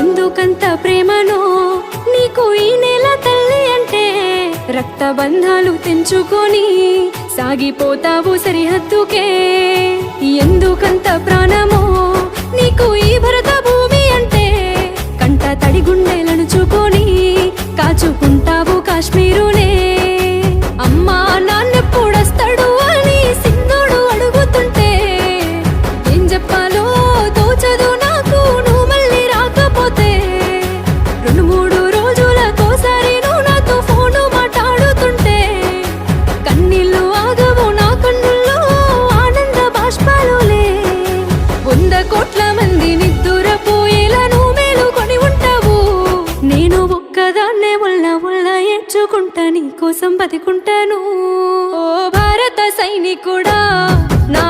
ఎందుకంత ప్రేమనో నీకు ఈ నేల తల్లి అంటే రక్త బంధాలు తెంచుకొని సాగిపోతావు సరిహద్దుకే ఎందుకంత ప్రాణమో నీకు ఈ భరత భూమి అంటే కంట తడి గుండెలను చుకొని కాచుకుంటావు కాశ్మీరునే అమ్మా నాన్నెప్పుడొస్తాడు అని సింధుడు అడుగుతుంటే ఏం చెప్పాలో తోచదు నాకు నువ్వు మళ్ళీ రాకపోతే 2-3 రోజులకోసారి నువ్వు నాతో ఫోను మాట్లాడుతుంటే కన్నీళ్ళు ఆగవు నా కన్నుల్లో ఆనంద బాష్పాలులే 100 కోట్ల మంది నిద్దురపోయేలా నువ్వు మేలుకొని ఉంటావు నేను ఒక్కదాన్నే ఉల్ల ఏడ్చుకుంటా నీ కోసం బతికుంటాను ఓ భారత సైనికుడా నా